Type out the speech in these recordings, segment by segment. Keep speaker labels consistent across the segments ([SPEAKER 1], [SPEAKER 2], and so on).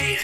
[SPEAKER 1] Hai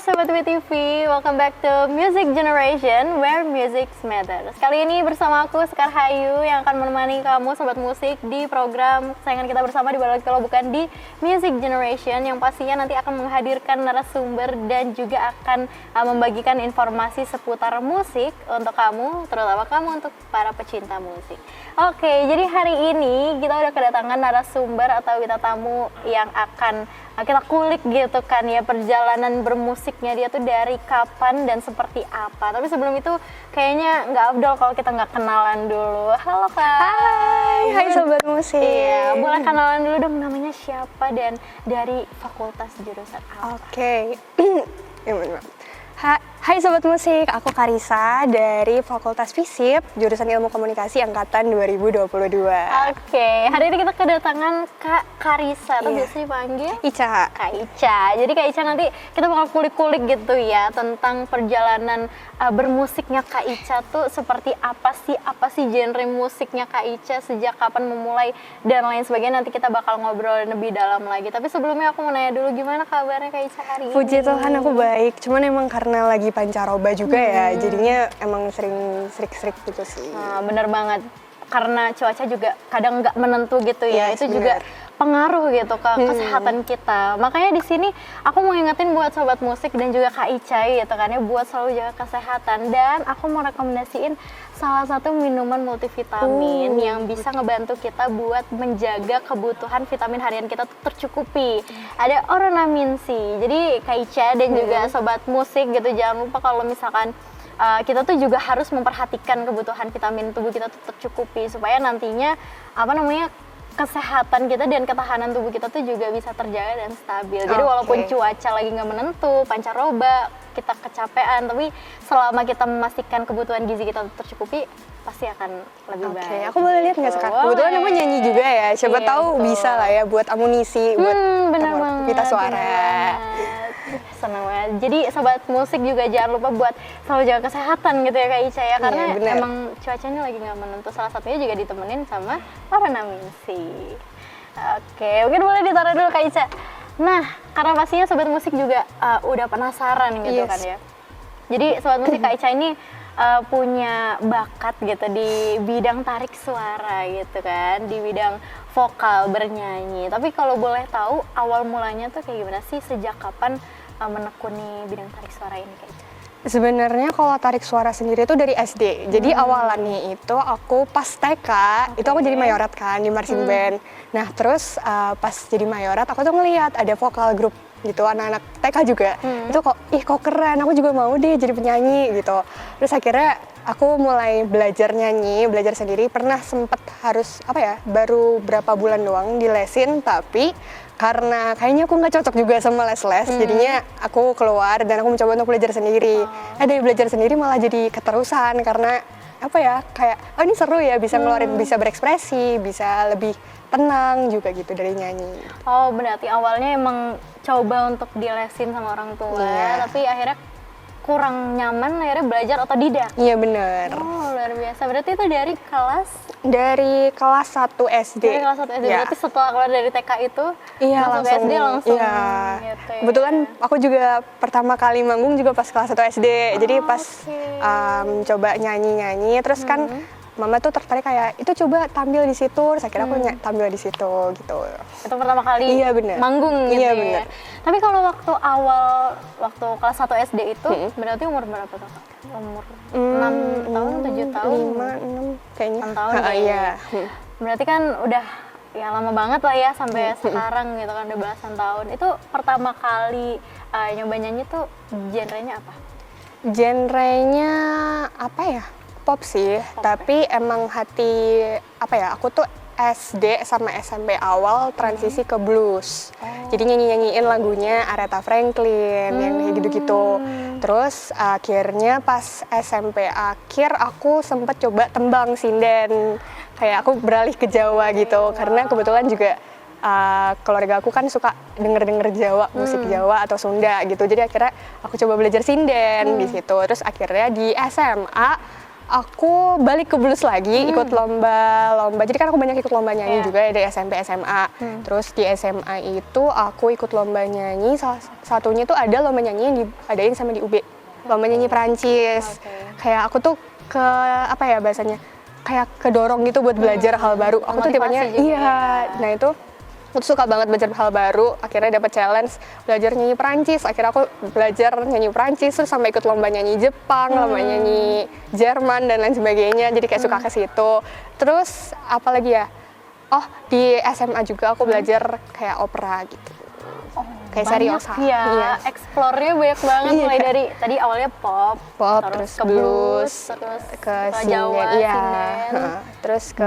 [SPEAKER 1] Sobat WTV, welcome back to Music Generation where music matters. Kali ini bersama aku Sekar Hayu yang akan menemani kamu Sobat Musik di program kesayangan kita bersama di Balik Kalau Bukan di Music Generation, yang pastinya nanti akan menghadirkan narasumber dan juga akan membagikan informasi seputar musik untuk kamu, terutama kamu untuk para pecinta musik. Oke, jadi hari ini kita udah kedatangan narasumber atau kita tamu yang akan kita kulik gitu kan ya, perjalanan bermusiknya dia tuh dari kapan dan seperti apa. Tapi sebelum itu kayaknya nggak afdol kalau kita nggak kenalan dulu. Halo Kak.
[SPEAKER 2] Hai Sobat Musik.
[SPEAKER 1] Iya, boleh kenalan dulu dong, namanya siapa dan dari fakultas jurusan apa?
[SPEAKER 2] Oke. Hai Sobat Musik, aku Karissa dari Fakultas FISIP, jurusan Ilmu Komunikasi angkatan 2022.
[SPEAKER 1] Oke, hari ini kita kedatangan Kak Karissa, atau biasanya panggil
[SPEAKER 2] Ica.
[SPEAKER 1] Kak Ica. Jadi Kak Ica nanti kita bakal kulik-kulik gitu ya tentang perjalanan bermusiknya Kak Ica tuh seperti apa sih genre musiknya Kak Ica, sejak kapan memulai dan lain sebagainya. Nanti kita bakal ngobrol lebih dalam lagi. Tapi sebelumnya aku mau nanya dulu, gimana kabarnya Kak Ica hari ini?
[SPEAKER 2] Puji Tuhan aku baik, cuman emang karena lagi pancaroba juga ya, jadinya emang sering serik-serik gitu sih.
[SPEAKER 1] Nah, bener banget, karena cuaca juga kadang nggak menentu gitu ya,
[SPEAKER 2] Yes,
[SPEAKER 1] itu juga pengaruh gitu ke kesehatan kita. Makanya di sini aku mau ingetin buat Sobat Musik dan juga Kak Ica gitu kan ya, buat selalu jaga kesehatan. Dan aku mau rekomendasiin salah satu minuman multivitamin yang bisa ngebantu kita buat menjaga kebutuhan vitamin harian kita tuh tercukupi. Ada Oronamin C. Jadi Kak Ica dan juga Sobat Musik gitu, jangan lupa kalau misalkan kita tuh juga harus memperhatikan kebutuhan vitamin tubuh kita tuh tercukupi, supaya nantinya kesehatan kita dan ketahanan tubuh kita tuh juga bisa terjaga dan stabil. Jadi walaupun cuaca lagi nggak menentu, pancaroba, kita kecapean, tapi selama kita memastikan kebutuhan gizi kita tercukupi, pasti akan lebih baik.
[SPEAKER 2] Aku boleh lihat nggak sekarang? Kebetulan aku nyanyi juga ya, siapa tahu bisa lah ya buat amunisi, buat kita suara.
[SPEAKER 1] Senang banget. Jadi Sobat Musik juga jangan lupa buat selalu jaga kesehatan gitu ya Kak Ica ya, karena emang cuacanya lagi nggak menentu. Salah satunya juga ditemenin sama Oronamin C. Oke, mungkin boleh ditaruh dulu Kak Ica. Nah, karena pastinya Sobat Musik juga udah penasaran gitu kan ya. Jadi Sobat Musik, Kak Ica ini punya bakat gitu di bidang tarik suara gitu kan, di bidang vokal, bernyanyi. Tapi kalau boleh tahu awal mulanya tuh kayak gimana sih, sejak kapan menekuni bidang tarik suara ini Kak Ica?
[SPEAKER 2] Sebenarnya kalau tarik suara sendiri itu dari SD. Jadi awalannya itu aku pas TK, itu aku jadi mayorat kan di marching band. Nah terus pas jadi mayorat aku tuh ngeliat ada vokal grup gitu, anak-anak TK juga. Itu kok keren, aku juga mau deh jadi penyanyi gitu. Terus akhirnya aku mulai belajar nyanyi, belajar sendiri. Pernah sempet harus baru berapa bulan doang dilesin, tapi karena kayaknya aku nggak cocok juga sama les-les, jadinya aku keluar dan aku mencoba untuk belajar sendiri. Dari belajar sendiri malah jadi keterusan, karena kayak ini seru ya, bisa ngeluarin, bisa berekspresi, bisa lebih tenang juga gitu dari nyanyi.
[SPEAKER 1] Oh, berarti awalnya emang coba untuk dilesin sama orang tua, tapi akhirnya kurang nyaman, akhirnya belajar otodidak.
[SPEAKER 2] Iya bener.
[SPEAKER 1] Oh, luar biasa. Berarti itu dari kelas
[SPEAKER 2] 1 SD.
[SPEAKER 1] Dari kelas 1 SD.
[SPEAKER 2] Ya.
[SPEAKER 1] Berarti setelah keluar dari TK itu
[SPEAKER 2] langsung
[SPEAKER 1] SD langsung
[SPEAKER 2] iya.
[SPEAKER 1] gitu ya.
[SPEAKER 2] Kebetulan aku juga pertama kali manggung juga pas kelas 1 SD. Jadi pas coba nyanyi-nyanyi, terus kan Mama tuh tertarik kayak, itu coba tampil di situ, terus akhirnya aku tampil di situ gitu.
[SPEAKER 1] Itu pertama kali manggung gitu ya.
[SPEAKER 2] Bener.
[SPEAKER 1] Tapi kalau waktu kelas 1 SD itu berarti umur berapa tuh? Umur 6 tahun, 7 tahun?
[SPEAKER 2] 5, 6 kayaknya.
[SPEAKER 1] 6 tahun kayaknya. Berarti kan udah ya lama banget lah ya, sampai sekarang gitu kan, udah belasan tahun. Itu pertama kali nyoba nyanyi tuh genrenya apa?
[SPEAKER 2] Genrenya apa ya? Pop sih, tapi emang aku tuh SD sama SMP awal transisi ke blues. Jadi nyanyi-nyanyiin lagunya Aretha Franklin, yang kayak gitu-gitu. Terus akhirnya pas SMP akhir aku sempet coba tembang sinden. Kayak aku beralih ke Jawa gitu, karena kebetulan juga keluarga aku kan suka denger Jawa, musik Jawa atau Sunda gitu. Jadi akhirnya aku coba belajar sinden di situ. Terus akhirnya di SMA Aku balik ke blues lagi, ikut lomba-lomba. Jadi kan aku banyak ikut lomba nyanyi juga dari SMP, SMA. Terus di SMA itu aku ikut lomba nyanyi. Salah satunya tuh ada lomba nyanyi yang diadain sama di UB. Lomba nyanyi Perancis. Kayak aku tuh apa ya bahasanya? Kayak kedorong gitu buat belajar hal baru. Aku tuh tipenya Nah itu aku tuh suka banget belajar hal baru, akhirnya dapat challenge belajar nyanyi Perancis. Akhirnya aku belajar nyanyi Perancis, terus sampai ikut lomba nyanyi Jepang, lomba nyanyi Jerman dan lain sebagainya. Jadi kayak suka ke situ. Terus apalagi ya? Oh, di SMA juga aku belajar kayak opera gitu. Kayak seriosa.
[SPEAKER 1] Iya, explore-nya banyak banget mulai dari tadi awalnya pop
[SPEAKER 2] terus ke blues,
[SPEAKER 1] terus
[SPEAKER 2] ke
[SPEAKER 1] Jawa,
[SPEAKER 2] sinden,
[SPEAKER 1] sinden,
[SPEAKER 2] terus ke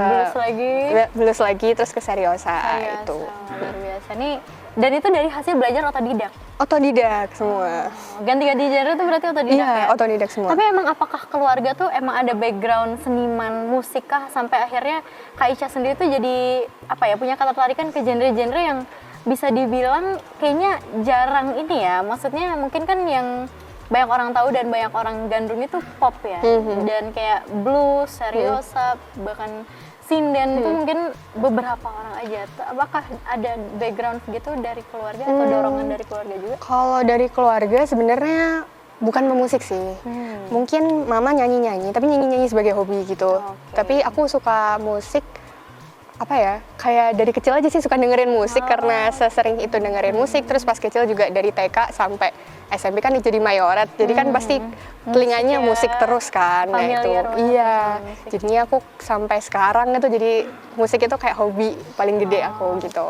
[SPEAKER 2] blues lagi, terus ke seriosa itu.
[SPEAKER 1] Luar biasa nih. Dan itu dari hasil belajar otodidak.
[SPEAKER 2] Otodidak semua.
[SPEAKER 1] Ganti-ganti genre itu berarti otodidak ya?
[SPEAKER 2] Iya, otodidak semua.
[SPEAKER 1] Tapi emang apakah keluarga tuh emang ada background seniman musik kah sampai akhirnya Kak Ica sendiri tuh jadi apa ya punya ketertarikan ke genre-genre yang bisa dibilang kayaknya jarang ini ya, maksudnya mungkin kan yang banyak orang tahu dan banyak orang gandrung itu pop ya, dan kayak blues, seriosa, bahkan sinden itu mungkin beberapa orang aja. Apakah ada background gitu dari keluarga atau dorongan dari keluarga juga?
[SPEAKER 2] Kalau dari keluarga sebenarnya bukan pemusik sih, mungkin mama nyanyi-nyanyi, tapi nyanyi-nyanyi sebagai hobi gitu. Tapi aku suka musik apa ya, kayak dari kecil aja sih suka dengerin musik karena sesering itu dengerin musik. Terus pas kecil juga dari TK sampai SMP kan jadi mayoret, jadi kan pasti telinganya musik terus kan. Nah itu iya, jadinya aku sampai sekarang itu jadi musik itu kayak hobi paling gede aku gitu.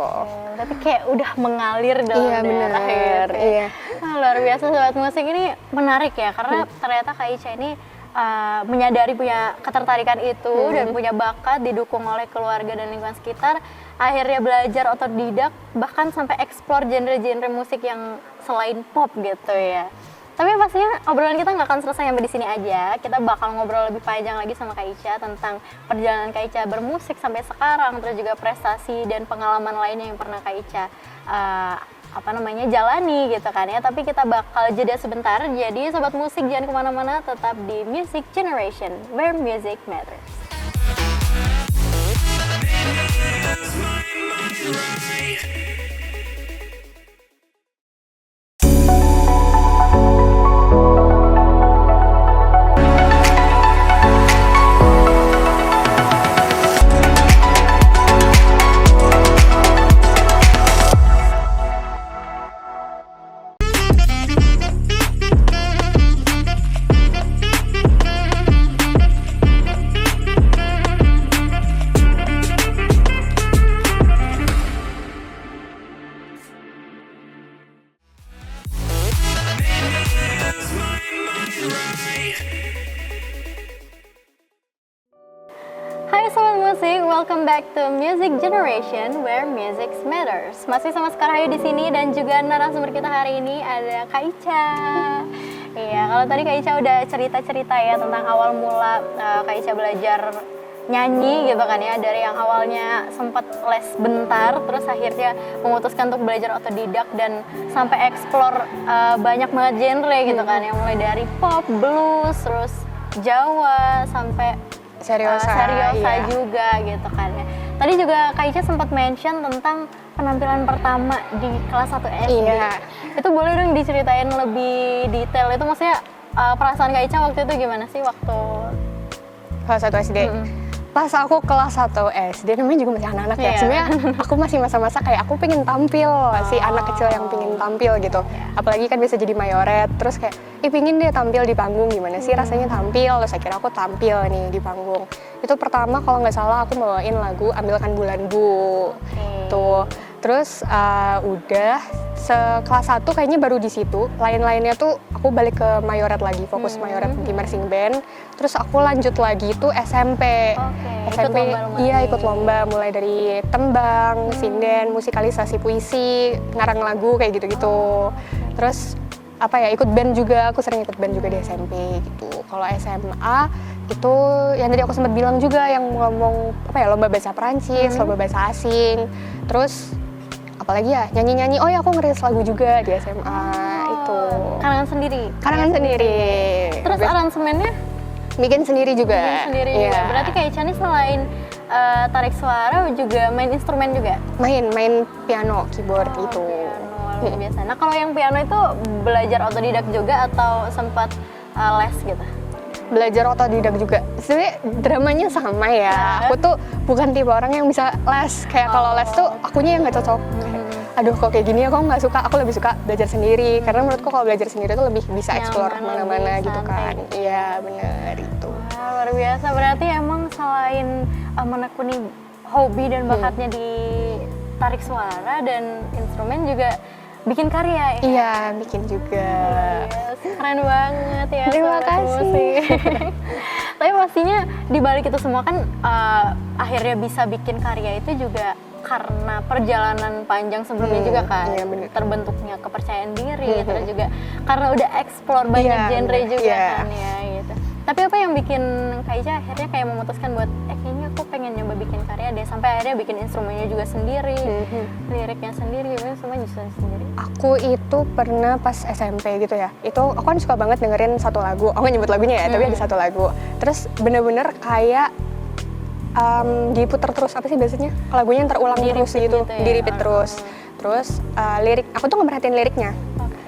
[SPEAKER 1] Tapi kayak udah mengalir dalam darah gitu.
[SPEAKER 2] Iya.
[SPEAKER 1] Luar biasa sobat musik, ini menarik ya karena ternyata Kak Ica ini menyadari punya ketertarikan itu dan punya bakat, didukung oleh keluarga dan lingkungan sekitar, akhirnya belajar otodidak bahkan sampai eksplor genre-genre musik yang selain pop gitu ya. Tapi pastinya obrolan kita nggak akan selesai sampai di sini aja. Kita bakal ngobrol lebih panjang lagi sama Kak Ica tentang perjalanan Kak Ica bermusik sampai sekarang, terus juga prestasi dan pengalaman lainnya yang pernah Kak Ica jalani gitu kan ya. Tapi kita bakal jeda sebentar, jadi sobat musik jangan kemana-mana, tetap di Music Generation where music matters. Hai sobat musik, welcome back to Music Generation where music matters. Masih sama Sekar Hayu di sini dan juga narasumber kita hari ini ada Kak Ica. Iya, kalau tadi Kak Ica udah cerita-cerita ya tentang awal mula Kak Ica belajar nyanyi gitu kan ya, dari yang awalnya sempat les bentar terus akhirnya memutuskan untuk belajar otodidak dan sampai explore banyak banget genre gitu kan ya, mulai dari pop, blues, terus Jawa sampai seriosa iya. Juga gitu kan ya. Tadi juga Kak Ica sempat mention tentang penampilan pertama di kelas 1 SD. Iya. Itu boleh dong diceritain lebih detail, itu maksudnya perasaan Kak Ica waktu itu gimana sih waktu
[SPEAKER 2] kelas 1 SD? Pas aku kelas 1 SD, namanya juga masih anak-anak ya. Sebenarnya aku masih masa-masa kayak aku pengen tampil, si anak kecil yang pengen tampil gitu. Apalagi kan bisa jadi mayoret, terus kayak, pingin deh tampil di panggung, gimana sih rasanya tampil. Terus akhirnya aku tampil nih di panggung. Itu pertama kalau nggak salah aku bawain lagu Ambilkan Bulan Bu. Tuh. Terus udah sekelas 1 kayaknya baru di situ. Lain-lainnya tuh aku balik ke mayoret lagi, fokus mayoret di marching band. Terus aku lanjut lagi tuh SMP. SMP ikut lomba mulai dari tembang, sinden, musikalisasi puisi, ngarang lagu kayak gitu-gitu. Terus ikut band juga, aku sering ikut band juga di SMP gitu. Kalau SMA itu yang tadi aku sempat bilang juga yang ngomong lomba bahasa Perancis, lomba bahasa asing. Terus apalagi ya nyanyi-nyanyi, aku ngerilis lagu juga di SMA itu.
[SPEAKER 1] Karangan sendiri?
[SPEAKER 2] Karangan sendiri.
[SPEAKER 1] Terus aransemennya?
[SPEAKER 2] Bikin sendiri juga.
[SPEAKER 1] Sendiri
[SPEAKER 2] Iya.
[SPEAKER 1] juga. Berarti Kak Ica nih selain tarik suara juga main instrumen juga?
[SPEAKER 2] Main piano, keyboard
[SPEAKER 1] Oh,
[SPEAKER 2] gitu.
[SPEAKER 1] piano, luar biasa. Nah kalau yang piano itu belajar otodidak juga atau sempat les gitu?
[SPEAKER 2] Belajar otodidak juga. Sebenarnya dramanya sama ya. Aku tuh bukan tipe orang yang bisa les. Kayak kalau les tuh akunya yang nggak cocok. Aduh kok kayak gini aku nggak suka. Aku lebih suka belajar sendiri. Karena menurutku kalau belajar sendiri tuh lebih bisa explore
[SPEAKER 1] Nyaman,
[SPEAKER 2] kemana-mana
[SPEAKER 1] lebih
[SPEAKER 2] gitu
[SPEAKER 1] santai.
[SPEAKER 2] kan. Iya bener itu.
[SPEAKER 1] Wah, luar biasa. Berarti emang selain menekuni hobi dan bakatnya di tarik suara dan instrumen juga bikin karya ya?
[SPEAKER 2] Iya bikin juga.
[SPEAKER 1] Yes, keren banget ya.
[SPEAKER 2] Terima
[SPEAKER 1] Sobat
[SPEAKER 2] kasih.
[SPEAKER 1] Musik. Tapi pastinya di balik itu semua kan akhirnya bisa bikin karya itu juga karena perjalanan panjang sebelumnya juga kan.
[SPEAKER 2] Iya, bener.
[SPEAKER 1] Terbentuknya kepercayaan diri, terus juga karena udah explore banyak
[SPEAKER 2] Iya,
[SPEAKER 1] genre
[SPEAKER 2] bener.
[SPEAKER 1] juga
[SPEAKER 2] Iya.
[SPEAKER 1] kan ya gitu. Tapi apa yang bikin Kak Ica akhirnya kayak memutuskan buat kayaknya aku pengen nyoba bikin karya deh, sampai akhirnya bikin instrumennya juga sendiri, liriknya sendiri, semua justru sendiri.
[SPEAKER 2] Aku itu pernah pas SMP gitu ya. Itu aku kan suka banget dengerin satu lagu. Aku nggak nyebut lagunya ya, tapi ada satu lagu. Terus bener-bener kayak diputer terus, apa sih biasanya lagunya yang terulang
[SPEAKER 1] Di
[SPEAKER 2] terus
[SPEAKER 1] repeat
[SPEAKER 2] gitu,
[SPEAKER 1] gitu ya?
[SPEAKER 2] di repeat terus. Terus lirik, aku tuh nggak merhatiin liriknya.
[SPEAKER 1] Oke.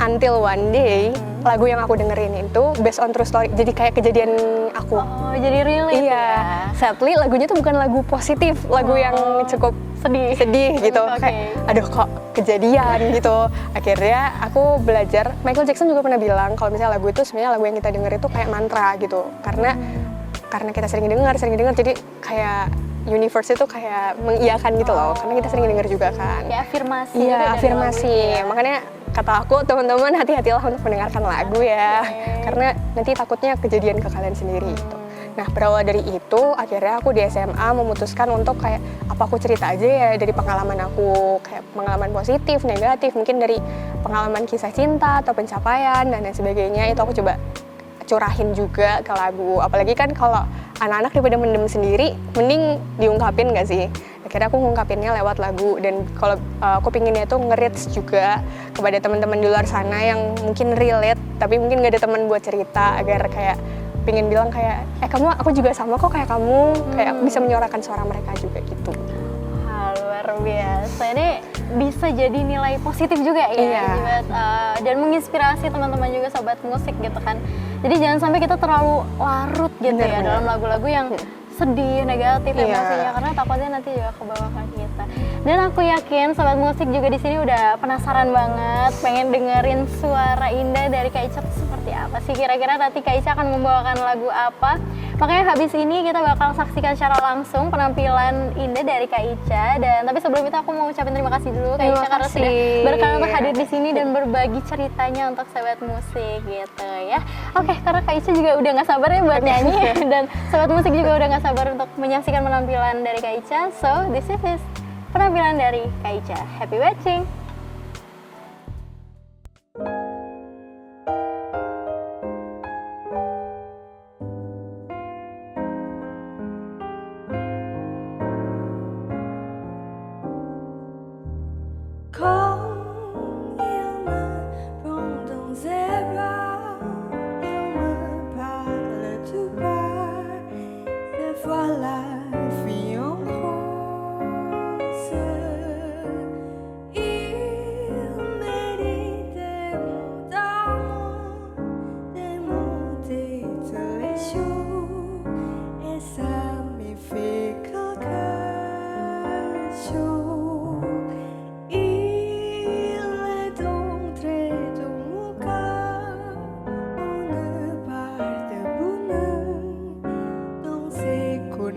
[SPEAKER 2] Until one day lagu yang aku dengerin itu based on true story, jadi kayak kejadian aku.
[SPEAKER 1] Oh, jadi relate
[SPEAKER 2] Iya,
[SPEAKER 1] ya.
[SPEAKER 2] sadly lagunya tuh bukan lagu positif, lagu yang cukup sedih gitu.
[SPEAKER 1] Oke.
[SPEAKER 2] Kayak aduh kok kejadian gitu. Akhirnya aku belajar, Michael Jackson juga pernah bilang kalau misalnya lagu itu sebenarnya lagu yang kita denger itu kayak mantra gitu. Karena kita sering dengar jadi kayak universe itu kayak mengiyakan gitu loh, karena kita sering dengar juga kan.
[SPEAKER 1] Ya afirmasi.
[SPEAKER 2] Iya,
[SPEAKER 1] juga dari
[SPEAKER 2] afirmasi.
[SPEAKER 1] lagu itu ya.
[SPEAKER 2] Makanya kata aku, teman-teman hati-hatilah untuk mendengarkan lagu ya. Karena nanti takutnya kejadian ke kalian sendiri gitu. Nah, berawal dari itu, akhirnya aku di SMA memutuskan untuk kayak, apa aku cerita aja ya dari pengalaman aku, kayak pengalaman positif, negatif, mungkin dari pengalaman kisah cinta atau pencapaian dan lain sebagainya, itu aku coba curahin juga ke lagu. Apalagi kan kalau anak-anak daripada mendem sendiri, mending diungkapin gak sih? Akhirnya aku ngungkapinnya lewat lagu, dan kalau aku pinginnya itu nge-reach juga kepada teman-teman di luar sana yang mungkin relate, tapi mungkin gak ada teman buat cerita, agar kayak pingin bilang kayak, kamu, aku juga sama kok kayak kamu, kayak aku bisa menyuarakan suara mereka juga gitu.
[SPEAKER 1] Wah, luar biasa. Ini bisa jadi nilai positif juga ya,
[SPEAKER 2] Iya.
[SPEAKER 1] buat, dan menginspirasi teman-teman juga sobat musik gitu kan. Jadi jangan sampai kita terlalu larut gitu
[SPEAKER 2] Bener,
[SPEAKER 1] ya
[SPEAKER 2] bener.
[SPEAKER 1] dalam lagu-lagu yang sedih, negatif
[SPEAKER 2] Iya.
[SPEAKER 1] emosinya, karena takutnya nanti juga ke bawah ke kita. Dan aku yakin sobat musik juga di sini udah penasaran banget, pengen dengerin suara indah dari Kak Ica seperti apa sih, kira-kira nanti Kak Ica akan membawakan lagu apa. Makanya habis ini kita bakal saksikan secara langsung penampilan indah dari Kak Ica. Dan tapi sebelum itu aku mau ucapin terima kasih dulu Kak
[SPEAKER 2] Terima
[SPEAKER 1] Ica karena
[SPEAKER 2] kasih.
[SPEAKER 1] sudah berkenan untuk hadir di sini dan berbagi ceritanya untuk sobat musik gitu ya. Oke, karena Kak Ica juga udah nggak sabar ya buat nyanyi dan sobat musik juga udah nggak sabar untuk menyaksikan penampilan dari Kak Ica. So, this is penampilan dari Kak Ica. Happy watching!
[SPEAKER 3] Quand il me prend dans ses bras, il me parle tout bas, cette fois la vie en rose. Il me dit des mots d'amour, des mots de tous les jours, et ça me fait quelque chose. Il est entré dans mon cœur, une part de bonheur, dans ce qu'on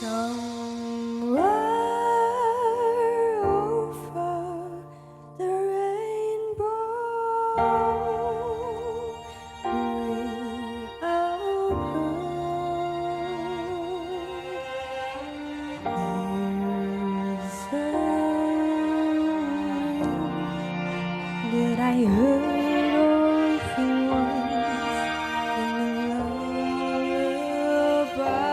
[SPEAKER 3] Somewhere over the rainbow, we are home. There's a wind that I heard often once in a lullaby.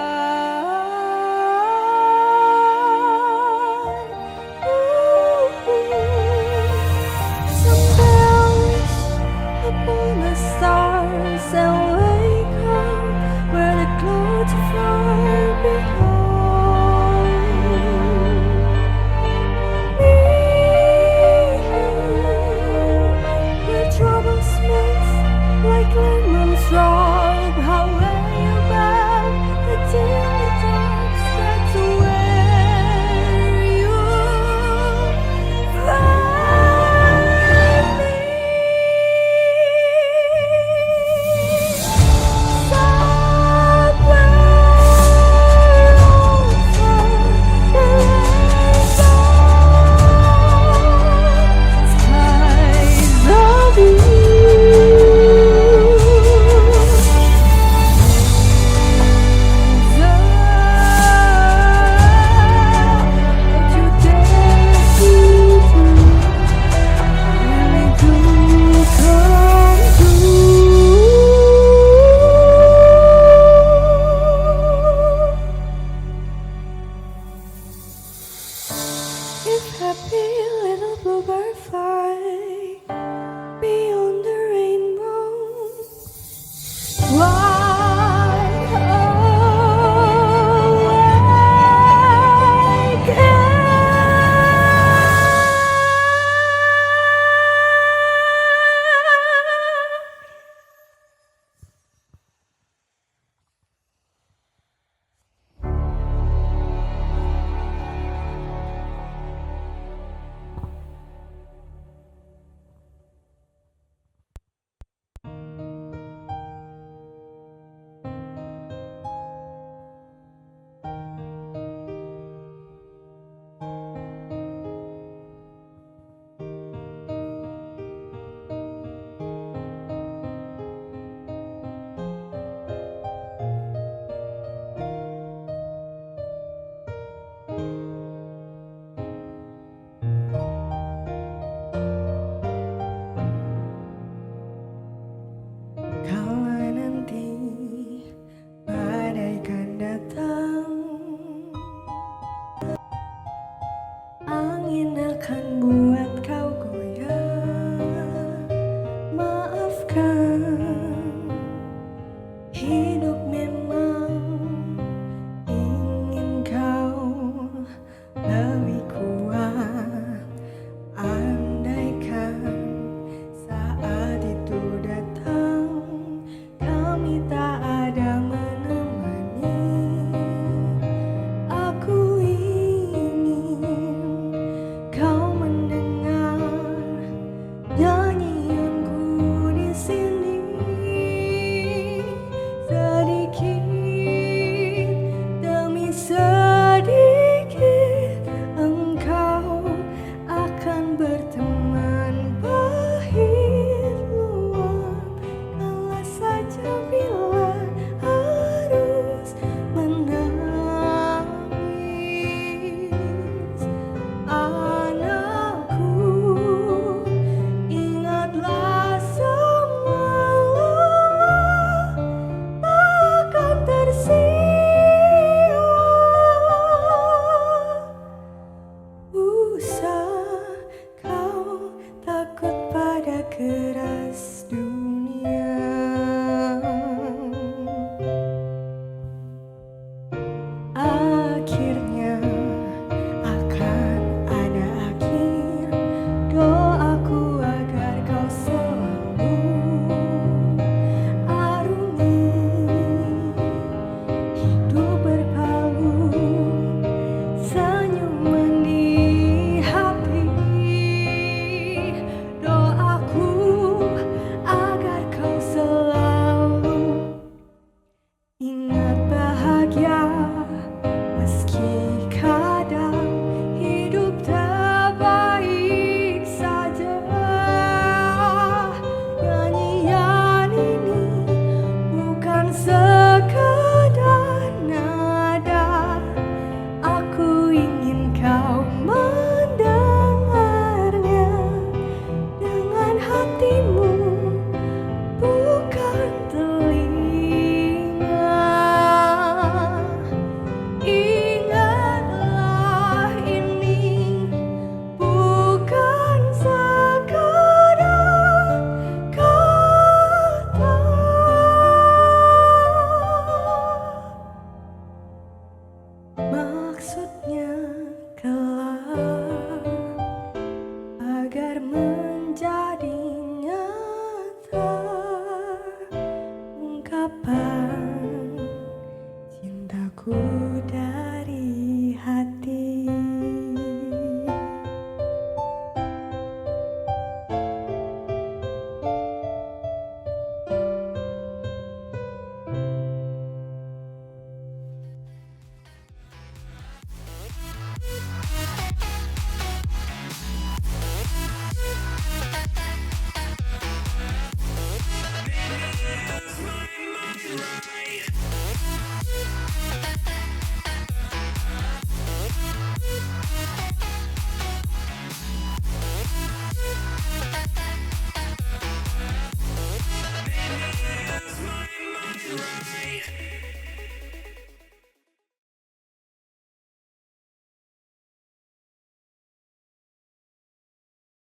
[SPEAKER 3] Ku